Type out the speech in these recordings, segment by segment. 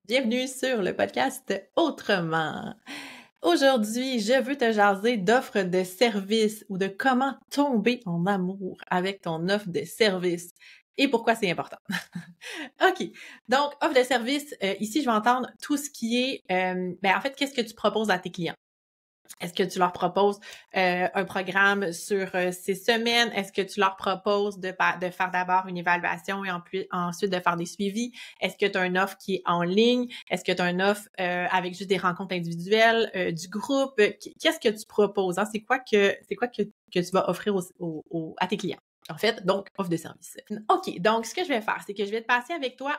Bienvenue sur le podcast Autrement. Aujourd'hui, je veux te jaser d'offres de services ou de comment tomber en amour avec ton offre de service et pourquoi c'est important. OK. Donc, offre de service, ici, je vais entendre tout ce qui est, en fait, qu'est-ce que tu proposes à tes clients? Est-ce que tu leur proposes un programme sur 6 semaines? Est-ce que tu leur proposes de faire d'abord une évaluation et ensuite de faire des suivis? Est-ce que tu as une offre qui est en ligne? Est-ce que tu as une offre avec juste des rencontres individuelles, du groupe? Qu'est-ce que tu proposes? Hein? C'est quoi que tu vas offrir à tes clients? En fait, donc, offre de service. OK, donc ce que je vais faire, c'est que je vais te passer avec toi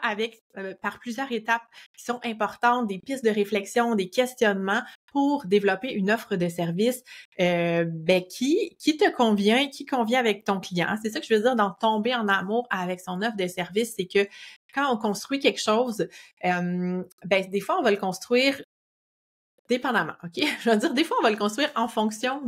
par plusieurs étapes qui sont importantes, des pistes de réflexion, des questionnements pour développer une offre de service qui te convient, qui convient avec ton client. C'est ça que je veux dire dans tomber en amour avec son offre de service, c'est que quand on construit quelque chose, des fois, on va le construire dépendamment, OK? Je veux dire, des fois, on va le construire en fonction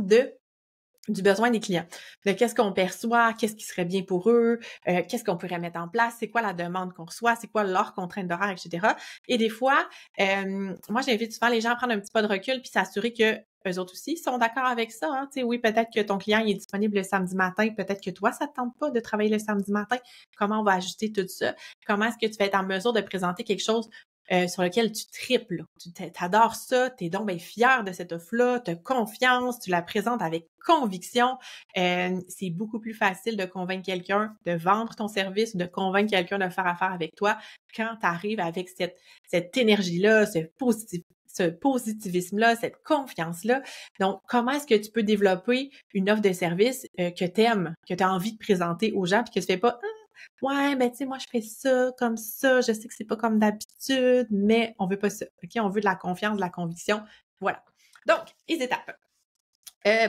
du besoin des clients, de qu'est-ce qu'on perçoit, qu'est-ce qui serait bien pour eux, qu'est-ce qu'on pourrait mettre en place, c'est quoi la demande qu'on reçoit, c'est quoi leur contrainte d'horaire, etc. Et des fois, moi, j'invite souvent les gens à prendre un petit pas de recul puis s'assurer que eux autres aussi sont d'accord avec ça. Hein? Tu sais, oui, peut-être que ton client il est disponible le samedi matin, peut-être que toi, ça te tente pas de travailler le samedi matin. Comment on va ajuster tout ça? Comment est-ce que tu vas être en mesure de présenter quelque chose sur lequel tu triples. Tu t'adores ça, t'es donc bien fier de cette offre-là, t'as confiance, tu la présentes avec conviction. C'est beaucoup plus facile de convaincre quelqu'un de vendre ton service, de convaincre quelqu'un de faire affaire avec toi quand tu arrives avec cette énergie-là, ce positivisme-là, cette confiance-là. Donc, comment est-ce que tu peux développer une offre de service que tu aimes, que tu as envie de présenter aux gens, puis que tu fais pas ouais, tu sais, moi, je fais ça, comme ça. Je sais que c'est pas comme d'habitude, mais on veut pas ça. OK? On veut de la confiance, de la conviction. Voilà. Donc, les étapes.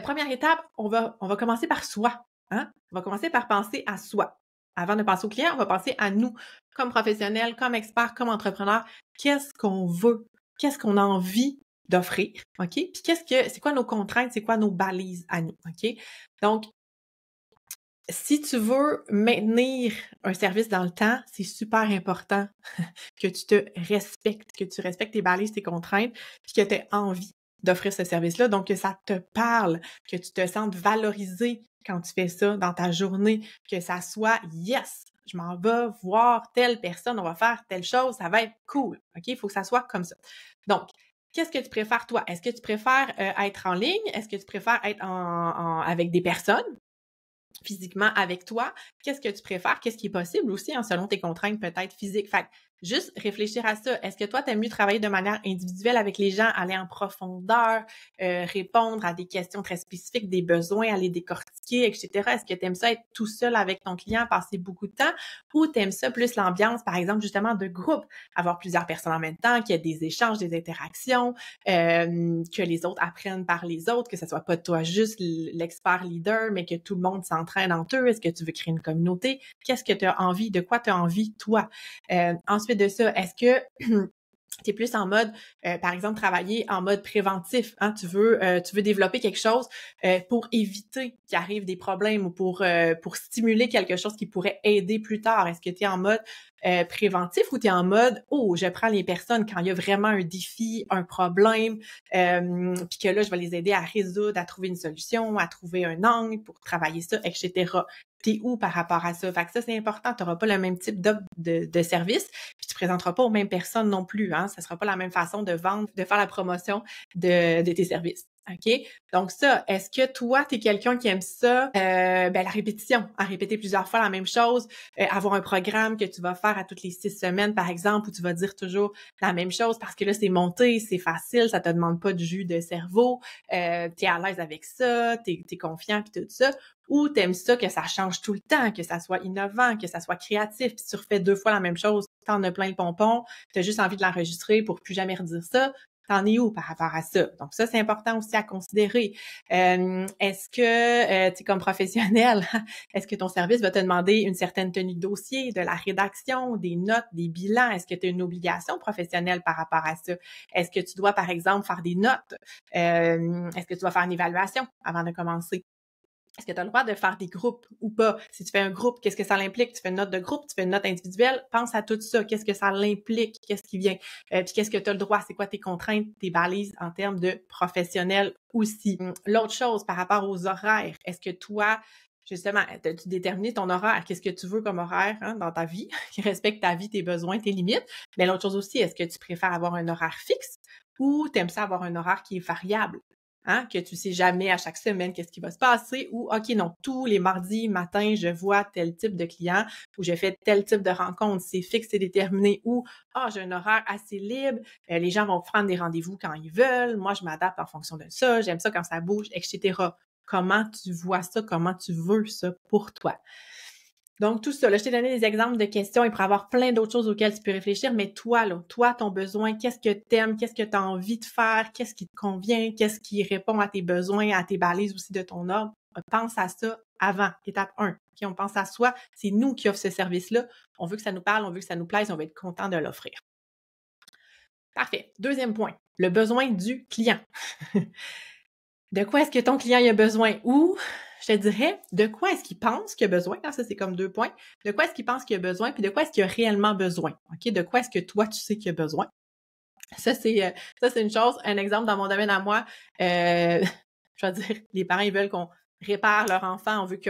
Première étape, on va commencer par soi. Hein? On va commencer par penser à soi. Avant de penser au client, on va penser à nous, comme professionnels, comme experts, comme entrepreneurs. Qu'est-ce qu'on veut? Qu'est-ce qu'on a envie d'offrir? OK? Puis c'est quoi nos contraintes? C'est quoi nos balises à nous? OK? Donc, si tu veux maintenir un service dans le temps, c'est super important que tu te respectes, que tu respectes tes balises, tes contraintes, puis que tu aies envie d'offrir ce service-là. Donc, que ça te parle, que tu te sentes valorisé quand tu fais ça dans ta journée, que ça soit « yes ». Je m'en vais voir telle personne, on va faire telle chose, ça va être cool. OK? Il faut que ça soit comme ça. Donc, qu'est-ce que tu préfères, toi? Est-ce que tu préfères être en ligne? Est-ce que tu préfères être avec des personnes? Physiquement avec toi, qu'est-ce que tu préfères, qu'est-ce qui est possible aussi, hein, selon tes contraintes peut-être physiques. Fait que juste réfléchir à ça. Est-ce que toi, t'aimes mieux travailler de manière individuelle avec les gens, aller en profondeur, répondre à des questions très spécifiques, des besoins, aller décortiquer, etc. Est-ce que t'aimes ça être tout seul avec ton client, passer beaucoup de temps, ou t'aimes ça plus l'ambiance, par exemple, justement, de groupe, avoir plusieurs personnes en même temps, qu'il y ait des échanges, des interactions, que les autres apprennent par les autres, que ce soit pas toi juste l'expert leader, mais que tout le monde s'entraîne entre eux. Est-ce que tu veux créer une communauté? Qu'est-ce que tu as envie? De quoi tu as envie, toi? Ensuite de ça, est-ce que tu es plus en mode, par exemple, travailler en mode préventif, hein? Tu veux développer quelque chose pour éviter qu'il arrive des problèmes ou pour stimuler quelque chose qui pourrait aider plus tard. Est-ce que tu es en mode préventif ou tu es en mode, oh, je prends les personnes quand il y a vraiment un défi, un problème, puis que là, je vais les aider à résoudre, à trouver une solution, à trouver un angle pour travailler ça, etc. T'es où par rapport à ça? Fait que ça, c'est important. Tu n'auras pas le même type d'offre de service, puis tu présenteras pas aux mêmes personnes non plus. Hein? Ça sera pas la même façon de vendre, de faire la promotion de tes services. OK? Donc ça, est-ce que toi, tu es quelqu'un qui aime ça? La répétition, à répéter plusieurs fois la même chose, avoir un programme que tu vas faire à toutes les 6 semaines, par exemple, où tu vas dire toujours la même chose parce que là, c'est monté, c'est facile, ça te demande pas de jus de cerveau, tu es à l'aise avec ça, tu es confiant puis tout ça. Ou t'aimes ça que ça change tout le temps, que ça soit innovant, que ça soit créatif, puis tu refais 2 fois la même chose, t'en as plein le pompon, t'as juste envie de l'enregistrer pour plus jamais redire ça. T'en es où par rapport à ça? Donc ça, c'est important aussi à considérer. Est-ce que, tu es comme professionnel, est-ce que ton service va te demander une certaine tenue de dossier, de la rédaction, des notes, des bilans? Est-ce que tu as une obligation professionnelle par rapport à ça? Est-ce que tu dois, par exemple, faire des notes? Est-ce que tu dois faire une évaluation avant de commencer? Est-ce que tu as le droit de faire des groupes ou pas? Si tu fais un groupe, qu'est-ce que ça l'implique? Tu fais une note de groupe, tu fais une note individuelle, pense à tout ça. Qu'est-ce que ça l'implique? Qu'est-ce qui vient? Puis qu'est-ce que tu as le droit? C'est quoi tes contraintes, tes balises en termes de professionnel aussi? L'autre chose, par rapport aux horaires, est-ce que toi, justement, as-tu déterminé ton horaire? Qu'est-ce que tu veux comme horaire dans ta vie? Qui respecte ta vie, tes besoins, tes limites. Mais l'autre chose aussi, est-ce que tu préfères avoir un horaire fixe ou tu aimes ça avoir un horaire qui est variable? Hein, que tu sais jamais à chaque semaine qu'est-ce qui va se passer ou OK, non, tous les mardis matin, je vois tel type de client ou je fais tel type de rencontre, c'est fixe, c'est déterminé ou j'ai un horaire assez libre, les gens vont prendre des rendez-vous quand ils veulent, moi je m'adapte en fonction de ça, j'aime ça quand ça bouge, etc. Comment tu vois ça, comment tu veux ça pour toi? Donc, tout ça, là, je t'ai donné des exemples de questions. Il pourrait y avoir plein d'autres choses auxquelles tu peux réfléchir, mais toi, là, toi, ton besoin, qu'est-ce que t'aimes, qu'est-ce que tu as envie de faire, qu'est-ce qui te convient, qu'est-ce qui répond à tes besoins, à tes balises aussi de ton ordre. Pense à ça avant, étape 1. Okay, on pense à soi, c'est nous qui offrons ce service-là. On veut que ça nous parle, on veut que ça nous plaise, on va être content de l'offrir. Parfait. Deuxième point, le besoin du client. De quoi est-ce que ton client a besoin? Ou, je te dirais, de quoi est-ce qu'il pense qu'il a besoin? Ça, c'est comme 2 points. De quoi est-ce qu'il pense qu'il a besoin? Puis de quoi est-ce qu'il a réellement besoin? OK? De quoi est-ce que toi, tu sais qu'il a besoin? Ça, c'est une chose. Un exemple dans mon domaine à moi, je vais dire, les parents, ils veulent qu'on répare leur enfant, on veut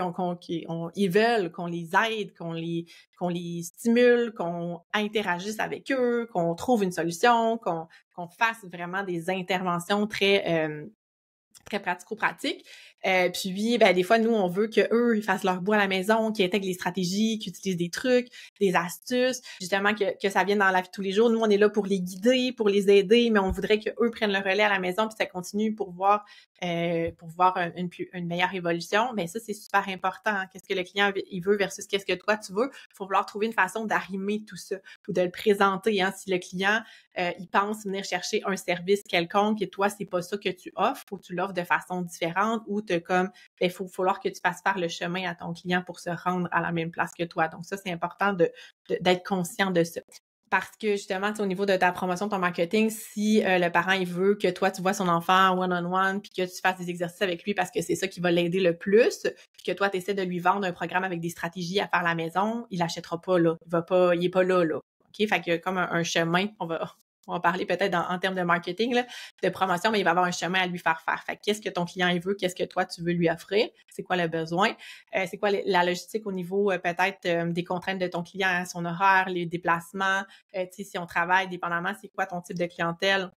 ils veulent qu'on les aide, qu'on les stimule, qu'on interagisse avec eux, qu'on trouve une solution, qu'on fasse vraiment des interventions très pratico-pratique. Puis, des fois, nous, on veut qu'eux, ils fassent leur bout à la maison, qu'ils intègrent les stratégies, qu'ils utilisent des trucs, des astuces, justement, que ça vienne dans la vie de tous les jours. Nous, on est là pour les guider, pour les aider, mais on voudrait qu'eux prennent le relais à la maison, puis ça continue pour voir une meilleure évolution. Mais ça, c'est super important. Qu'est-ce que le client il veut versus qu'est-ce que toi, tu veux. Il faut vouloir trouver une façon d'arrimer tout ça ou de le présenter. Hein. Si le client, il pense venir chercher un service quelconque et toi, c'est pas ça que tu offres, faut que tu l'offres de façon différente ou il faut falloir que tu fasses faire le chemin à ton client pour se rendre à la même place que toi. Donc ça, c'est important d'être conscient de ça. Parce que justement, au niveau de ta promotion, ton marketing, si le parent il veut que toi, tu vois son enfant one-on-one puis que tu fasses des exercices avec lui parce que c'est ça qui va l'aider le plus, puis que toi, tu essaies de lui vendre un programme avec des stratégies à faire à la maison, il l'achètera pas là. Il est pas là. OK? Fait qu'il y a comme un chemin, on va parler peut-être en termes de marketing, là, de promotion, mais il va avoir un chemin à lui faire faire. Fait que qu'est-ce que ton client il veut, qu'est-ce que toi tu veux lui offrir, c'est quoi le besoin, c'est quoi la logistique au niveau peut-être des contraintes de ton client, hein, son horaire, les déplacements, si on travaille dépendamment, c'est quoi ton type de clientèle.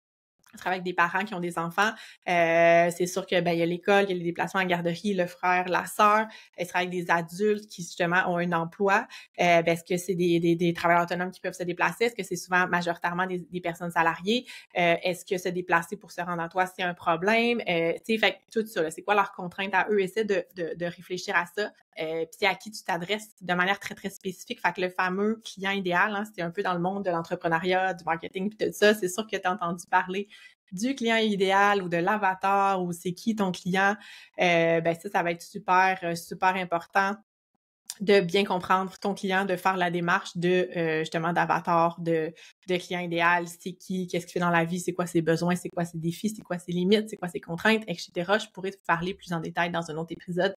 On travaille avec des parents qui ont des enfants. C'est sûr que il y a l'école, il y a les déplacements en garderie, le frère, la sœur. Elle travaille avec des adultes qui justement ont un emploi. Est-ce que c'est des travailleurs autonomes qui peuvent se déplacer? Est-ce que c'est souvent majoritairement des personnes salariées? Est-ce que se déplacer pour se rendre à toi, c'est un problème? Fait que tout ça, là, c'est quoi leurs contraintes à eux? Essaie de réfléchir à ça. Puis à qui tu t'adresses de manière très, très spécifique. Fait que le fameux client idéal, hein, c'est un peu dans le monde de l'entrepreneuriat, du marketing, puis tout ça. C'est sûr que tu as entendu parler du client idéal ou de l'avatar ou c'est qui ton client. Ça va être super important de bien comprendre ton client, de faire la démarche de justement d'avatar, de client idéal, c'est qui, qu'est-ce qu'il fait dans la vie, c'est quoi ses besoins, c'est quoi ses défis, c'est quoi ses limites, c'est quoi ses contraintes, etc. Je pourrais te parler plus en détail dans un autre épisode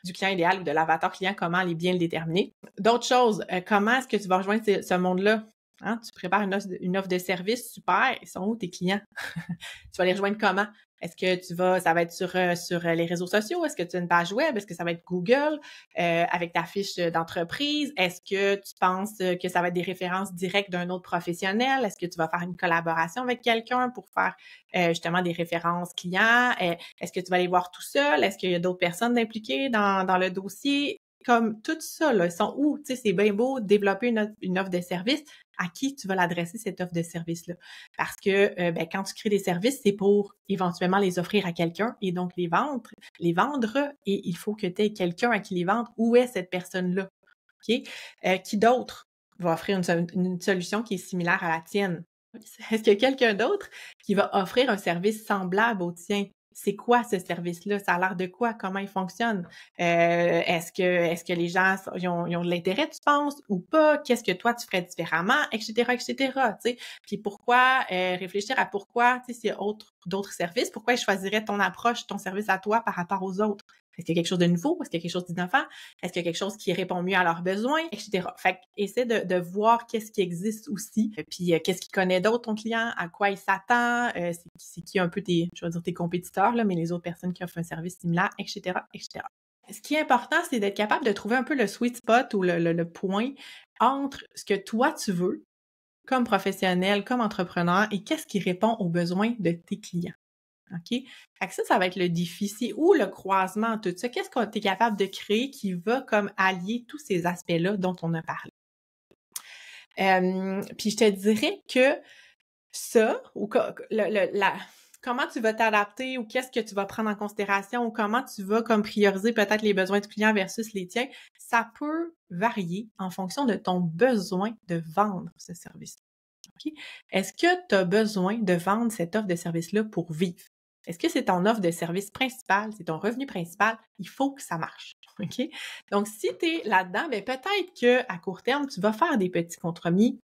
du client idéal ou de l'avatar client, comment aller bien le déterminer. D'autres choses, comment est-ce que tu vas rejoindre ce monde-là? Hein? Tu prépares une offre de service, super, ils sont où tes clients? Tu vas les rejoindre comment? Est-ce que ça va être sur les réseaux sociaux? Est-ce que tu as une page web? Est-ce que ça va être Google avec ta fiche d'entreprise? Est-ce que tu penses que ça va être des références directes d'un autre professionnel? Est-ce que tu vas faire une collaboration avec quelqu'un pour faire justement des références clients? Est-ce que tu vas les voir tout seul? Est-ce qu'il y a d'autres personnes impliquées dans le dossier? Comme tout ça, là, ils sont où? Tu sais, c'est bien beau de développer une offre de service. À qui tu vas l'adresser, cette offre de service-là? Parce que quand tu crées des services, c'est pour éventuellement les offrir à quelqu'un et donc les vendre, et il faut que tu aies quelqu'un à qui les vendre. Où est cette personne-là? OK? Qui d'autre va offrir une solution qui est similaire à la tienne? Est-ce qu'il y a quelqu'un d'autre qui va offrir un service semblable au tien? C'est quoi ce service-là? Ça a l'air de quoi? Comment il fonctionne? Est-ce que les gens ils ont de l'intérêt, tu penses, ou pas? Qu'est-ce que toi, tu ferais différemment? Etc., etc., tu sais. Puis pourquoi, réfléchir à pourquoi, tu sais, s'il y a d'autres services, pourquoi ils choisiraient ton approche, ton service à toi par rapport aux autres? Est-ce qu'il y a quelque chose de nouveau? Est-ce qu'il y a quelque chose d'innovant? Est-ce qu'il y a quelque chose qui répond mieux à leurs besoins? Etc. Fait que essaie de voir qu'est-ce qui existe aussi, puis qu'est-ce qu'il connaît d'autre ton client, à quoi il s'attend, c'est qui un peu tes compétiteurs, là, mais les autres personnes qui offrent un service similaire, etc., etc. Ce qui est important, c'est d'être capable de trouver un peu le sweet spot ou le point entre ce que toi tu veux, comme professionnel, comme entrepreneur, et qu'est-ce qui répond aux besoins de tes clients. OK? Fait que ça va être le défi. C'est où le croisement entre tout ça? Qu'est-ce que tu es capable de créer qui va comme allier tous ces aspects-là dont on a parlé? Puis je te dirais que ça, ou comment tu vas t'adapter, ou qu'est-ce que tu vas prendre en considération, ou comment tu vas comme prioriser peut-être les besoins du client versus les tiens, ça peut varier en fonction de ton besoin de vendre ce service. OK? Est-ce que tu as besoin de vendre cette offre de service-là pour vivre? Est-ce que c'est ton offre de service principale, c'est ton revenu principal? Il faut que ça marche. OK? Donc, si tu es là-dedans, bien, peut-être qu'à court terme, tu vas faire des petits compromis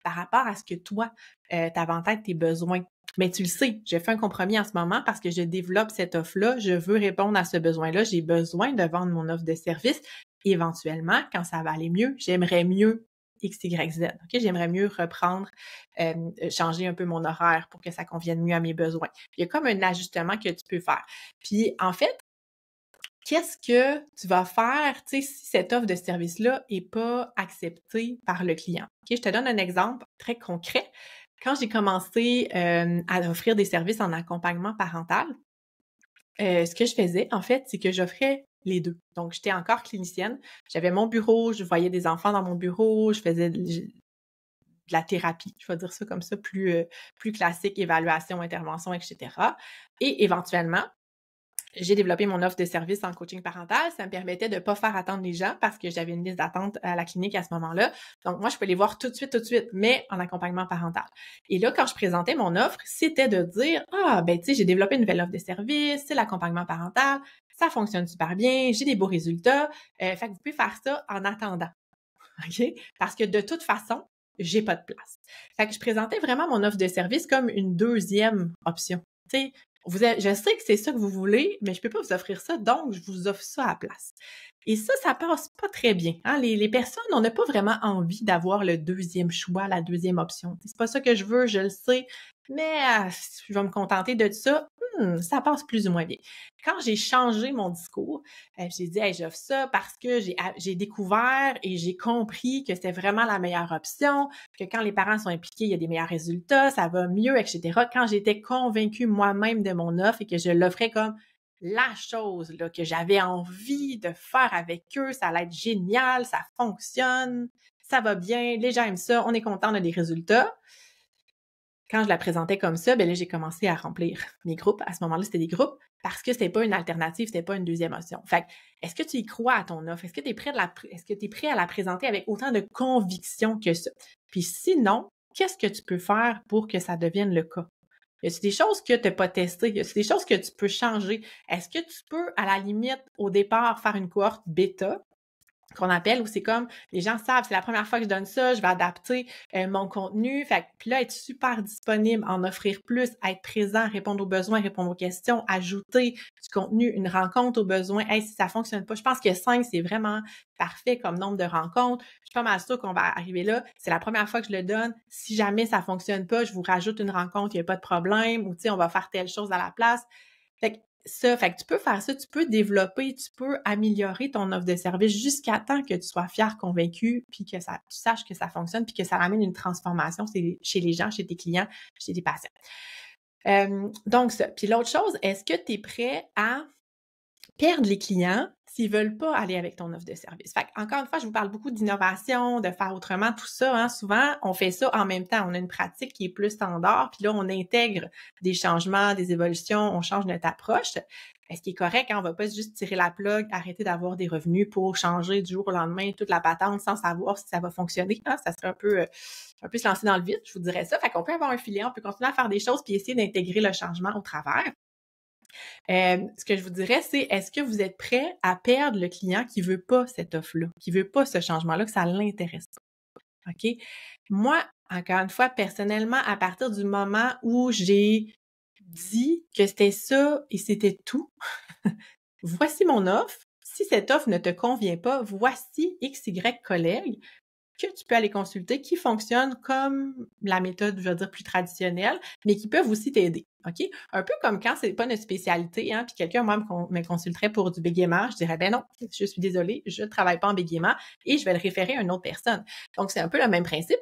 par rapport à ce que toi, tu avais en tête tes besoins. Mais tu le sais, j'ai fait un compromis en ce moment parce que je développe cette offre-là, je veux répondre à ce besoin-là, j'ai besoin de vendre mon offre de service. Éventuellement, quand ça va aller mieux, j'aimerais mieux X, Y, Z. OK? J'aimerais mieux reprendre, changer un peu mon horaire pour que ça convienne mieux à mes besoins. Il y a comme un ajustement que tu peux faire. Puis, en fait, qu'est-ce que tu vas faire, tu sais, si cette offre de service-là n'est pas acceptée par le client? OK? Je te donne un exemple très concret. Quand j'ai commencé à offrir des services en accompagnement parental, ce que je faisais, en fait, c'est que j'offrais les deux. Donc, j'étais encore clinicienne. J'avais mon bureau, je voyais des enfants dans mon bureau, je faisais de la thérapie, je vais dire ça comme ça, plus classique, évaluation, intervention, etc. Et éventuellement, j'ai développé mon offre de service en coaching parental. Ça me permettait de ne pas faire attendre les gens parce que j'avais une liste d'attente à la clinique à ce moment-là. Donc, moi, je peux les voir tout de suite, mais en accompagnement parental. Et là, quand je présentais mon offre, c'était de dire, ben, tu sais, j'ai développé une nouvelle offre de service, c'est l'accompagnement parental, ça fonctionne super bien, j'ai des beaux résultats. Fait que vous pouvez faire ça en attendant. OK? Parce que de toute façon, j'ai pas de place. Fait que je présentais vraiment mon offre de service comme une deuxième option. Tu sais, je sais que c'est ça que vous voulez, mais je peux pas vous offrir ça, donc je vous offre ça à la place. Et ça passe pas très bien. Hein? Les personnes, on n'a pas vraiment envie d'avoir le deuxième choix, la deuxième option. C'est pas ça que je veux, je le sais, mais je vais me contenter de ça. Ça passe plus ou moins bien. Quand j'ai changé mon discours, j'ai dit, hey, j'offre ça parce que j'ai découvert et j'ai compris que c'était vraiment la meilleure option, que quand les parents sont impliqués, il y a des meilleurs résultats, ça va mieux, etc. Quand j'étais convaincue moi-même de mon offre et que je l'offrais comme la chose là, que j'avais envie de faire avec eux, ça allait être génial, ça fonctionne, ça va bien, les gens aiment ça, on est content, on a des résultats. Quand je la présentais comme ça, ben là, j'ai commencé à remplir mes groupes. À ce moment-là, c'était des groupes parce que c'était pas une alternative, c'était pas une deuxième option. Fait que, est-ce que tu y crois à ton offre? Est-ce que tu es prêt à la présenter avec autant de conviction que ça? Puis sinon, qu'est-ce que tu peux faire pour que ça devienne le cas? Y a-t-il des choses que tu n'as pas testées? Y a-t-il des choses que tu peux changer? Est-ce que tu peux, à la limite, au départ, faire une cohorte bêta qu'on appelle, où c'est comme, les gens savent, c'est la première fois que je donne ça, je vais adapter mon contenu. Fait que, puis là, être super disponible, en offrir plus, être présent, répondre aux besoins, répondre aux questions, ajouter du contenu, une rencontre aux besoins. Hey, si ça fonctionne pas, je pense que 5, c'est vraiment parfait comme nombre de rencontres. Je suis pas mal sûre qu'on va arriver là. C'est la première fois que je le donne. Si jamais ça fonctionne pas, je vous rajoute une rencontre, il n'y a pas de problème, ou tu sais, on va faire telle chose à la place. Fait que tu peux faire ça, tu peux développer, tu peux améliorer ton offre de service jusqu'à temps que tu sois fier, convaincu, puis que tu saches que ça fonctionne, puis que ça amène une transformation chez les gens, chez tes clients, chez tes patients. Donc ça. Puis l'autre chose, est-ce que tu es prêt à perdre les clients s'ils veulent pas aller avec ton offre de service? Fait encore une fois, je vous parle beaucoup d'innovation, de faire autrement, tout ça. Hein, souvent, on fait ça en même temps. On a une pratique qui est plus standard, puis là, on intègre des changements, des évolutions, on change notre approche. Ce qui est correct, hein, on va pas juste tirer la plug, arrêter d'avoir des revenus pour changer du jour au lendemain toute la patente sans savoir si ça va fonctionner. Hein, ça serait un peu se lancer dans le vide, je vous dirais ça. Fait qu'on peut avoir un filet, on peut continuer à faire des choses puis essayer d'intégrer le changement au travers. Ce que je vous dirais, c'est est-ce que vous êtes prêt à perdre le client qui veut pas cette offre-là, qui veut pas ce changement-là, que ça l'intéresse pas? OK? Moi, encore une fois, personnellement, à partir du moment où j'ai dit que c'était ça et c'était tout, voici mon offre. Si cette offre ne te convient pas, voici XY collègues que tu peux aller consulter qui fonctionnent comme la méthode, je veux dire, plus traditionnelle, mais qui peuvent aussi t'aider. OK? Un peu comme quand c'est pas notre spécialité, hein, puis quelqu'un, moi, me consulterait pour du bégaiement, je dirais, ben non, je suis désolée, je ne travaille pas en bégaiement et je vais le référer à une autre personne. Donc, c'est un peu le même principe.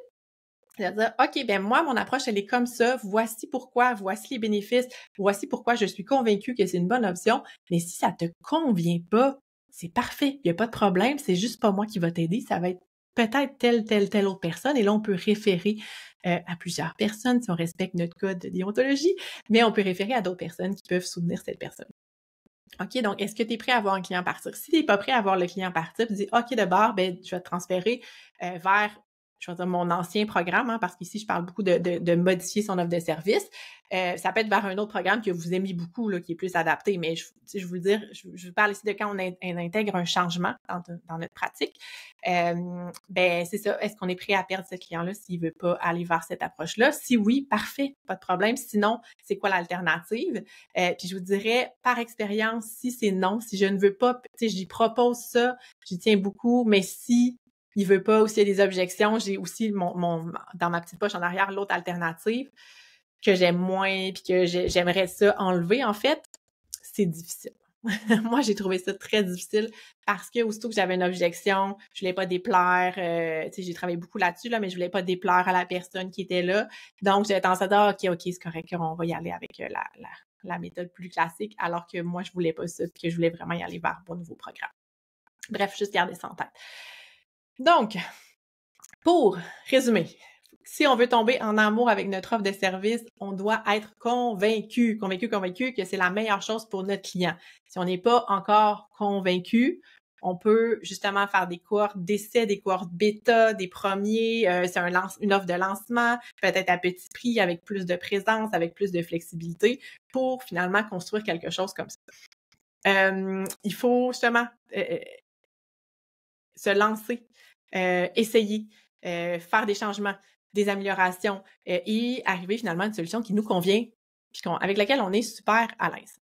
C'est-à-dire, OK, ben moi, mon approche, elle est comme ça. Voici pourquoi, voici les bénéfices, voici pourquoi je suis convaincue que c'est une bonne option. Mais si ça te convient pas, c'est parfait. Il n'y a pas de problème. C'est juste pas moi qui va t'aider. Ça va être peut-être telle autre personne. Et là, on peut référer à plusieurs personnes si on respecte notre code de déontologie, mais on peut référer à d'autres personnes qui peuvent soutenir cette personne. OK, donc est-ce que tu es prêt à avoir un client partir? Si tu n'es pas prêt à avoir le client partir, tu dis OK, d'abord, ben, je vais te transférer vers, je vais dire, mon ancien programme, hein, parce qu'ici, je parle beaucoup de modifier son offre de service. Ça peut être vers un autre programme que vous aimez beaucoup, là, qui est plus adapté, mais je vous dire, je vous parle ici de quand on intègre un changement dans notre pratique. Ben, c'est ça. Est-ce qu'on est prêt à perdre ce client-là s'il veut pas aller vers cette approche-là? Si oui, parfait, pas de problème. Sinon, c'est quoi l'alternative? Puis je vous dirais, par expérience, si c'est non, si je ne veux pas, tu sais, j'y propose ça, j'y tiens beaucoup, mais si il veut pas ou s'il y a des objections, j'ai aussi dans ma petite poche en arrière l'autre alternative que j'aime moins puis que j'aimerais ça enlever, en fait, c'est difficile. Moi, j'ai trouvé ça très difficile parce que aussitôt que j'avais une objection, je voulais pas déplaire, tu sais, j'ai travaillé beaucoup là-dessus, là, mais je voulais pas déplaire à la personne qui était là. Donc, j'avais tendance à dire, OK, c'est correct, on va y aller avec la méthode plus classique, alors que moi, je voulais pas ça, puis que je voulais vraiment y aller vers mon nouveau programme. Bref, juste garder ça en tête. Donc, pour résumer, si on veut tomber en amour avec notre offre de service, on doit être convaincu que c'est la meilleure chose pour notre client. Si on n'est pas encore convaincu, on peut justement faire des cohortes d'essais, des cohortes bêta, des premiers, c'est une offre de lancement, peut-être à petit prix, avec plus de présence, avec plus de flexibilité, pour finalement construire quelque chose comme ça. Il faut justement se lancer, essayer, faire des changements, des améliorations et arriver finalement à une solution qui nous convient puis avec laquelle on est super à l'aise.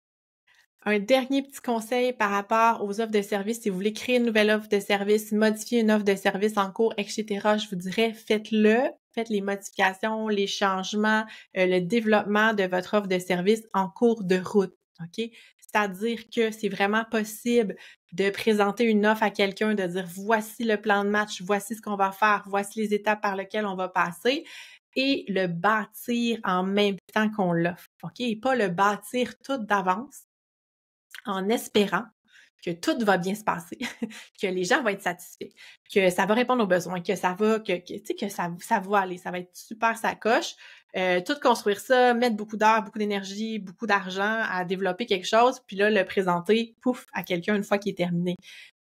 Un dernier petit conseil par rapport aux offres de service, si vous voulez créer une nouvelle offre de service, modifier une offre de service en cours, etc., je vous dirais, faites-le. Faites les modifications, les changements, le développement de votre offre de service en cours de route. OK? C'est-à-dire que c'est vraiment possible de présenter une offre à quelqu'un, de dire voici le plan de match, voici ce qu'on va faire, voici les étapes par lesquelles on va passer et le bâtir en même temps qu'on l'offre. OK? Et pas le bâtir tout d'avance en espérant que tout va bien se passer, que les gens vont être satisfaits, que ça va répondre aux besoins, que ça va, tu sais, que ça va aller, ça va être super sa coche. Tout construire ça, mettre beaucoup d'heures, beaucoup d'énergie, beaucoup d'argent à développer quelque chose, puis là, le présenter, pouf, à quelqu'un une fois qu'il est terminé.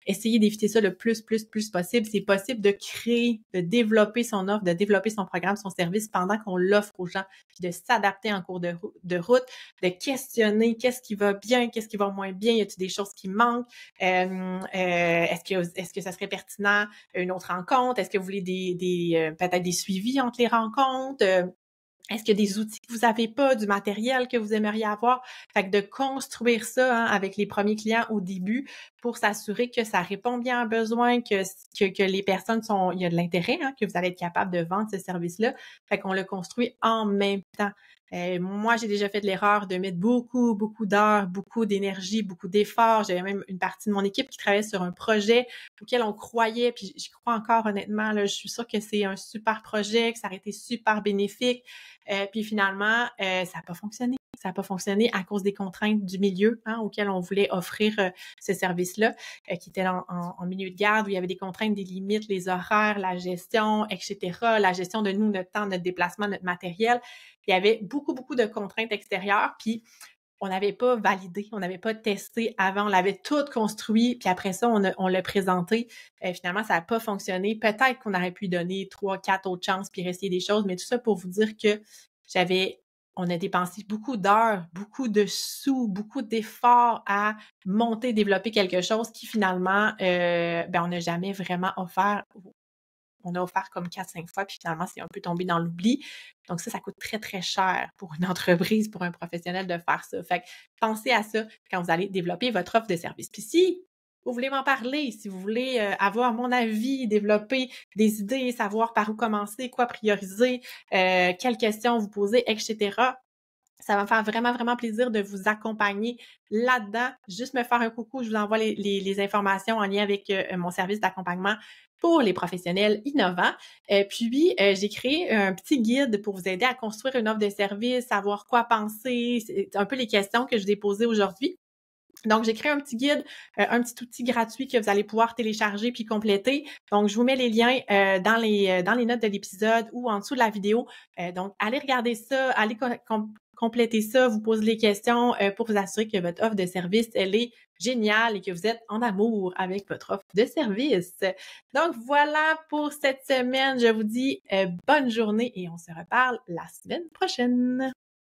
Essayez d'éviter ça le plus possible. C'est possible de créer, de développer son offre, de développer son programme, son service pendant qu'on l'offre aux gens, puis de s'adapter en cours de route, de questionner qu'est-ce qui va bien, qu'est-ce qui va moins bien, y a-t-il des choses qui manquent, est-ce que ça serait pertinent une autre rencontre, est-ce que vous voulez peut-être des suivis entre les rencontres, est-ce qu'il y a des outils que vous n'avez pas, du matériel que vous aimeriez avoir? Fait que de construire ça hein, avec les premiers clients au début pour s'assurer que ça répond bien à un besoin, que les personnes il y a de l'intérêt, hein, que vous allez être capable de vendre ce service-là. Fait qu'on le construit en même temps. Moi, j'ai déjà fait de l'erreur de mettre beaucoup d'heures, beaucoup d'énergie, beaucoup d'efforts. J'avais même une partie de mon équipe qui travaillait sur un projet auquel on croyait, puis j'y crois encore honnêtement. Là, je suis sûre que c'est un super projet, que ça aurait été super bénéfique. Puis finalement, ça n'a pas fonctionné. Ça n'a pas fonctionné à cause des contraintes du milieu hein, auquel on voulait offrir ce service-là, qui était en milieu de garde, où il y avait des contraintes, des limites, les horaires, la gestion, etc., la gestion de nous, notre temps, notre déplacement, notre matériel. Il y avait beaucoup de contraintes extérieures, puis on n'avait pas validé, on n'avait pas testé avant, on l'avait tout construit, puis après ça, on l'a présenté. Finalement, ça n'a pas fonctionné. Peut-être qu'on aurait pu donner 3, 4 autres chances puis essayer des choses, mais tout ça pour vous dire que on a dépensé beaucoup d'heures, beaucoup de sous, beaucoup d'efforts à monter, développer quelque chose qui finalement, on n'a jamais vraiment offert on a offert comme 4-5 fois, puis finalement, c'est un peu tombé dans l'oubli. Donc ça coûte très, très cher pour une entreprise, pour un professionnel de faire ça. Fait que pensez à ça quand vous allez développer votre offre de service. Puis si vous voulez m'en parler, si vous voulez avoir mon avis, développer des idées, savoir par où commencer, quoi prioriser, quelles questions vous poser, etc., ça va me faire vraiment, vraiment plaisir de vous accompagner là-dedans. Juste me faire un coucou, je vous envoie les informations en lien avec mon service d'accompagnement pour les professionnels innovants. J'ai créé un petit guide pour vous aider à construire une offre de service, savoir quoi penser. C'est un peu les questions que je vous ai posées aujourd'hui. Donc, j'ai créé un petit guide, un petit outil gratuit que vous allez pouvoir télécharger puis compléter. Donc, je vous mets les liens dans les notes de l'épisode ou en dessous de la vidéo. Donc, allez regarder ça, allez compléter ça, vous posez les questions pour vous assurer que votre offre de service, elle est géniale et que vous êtes en amour avec votre offre de service. Donc, voilà pour cette semaine. Je vous dis bonne journée et on se reparle la semaine prochaine.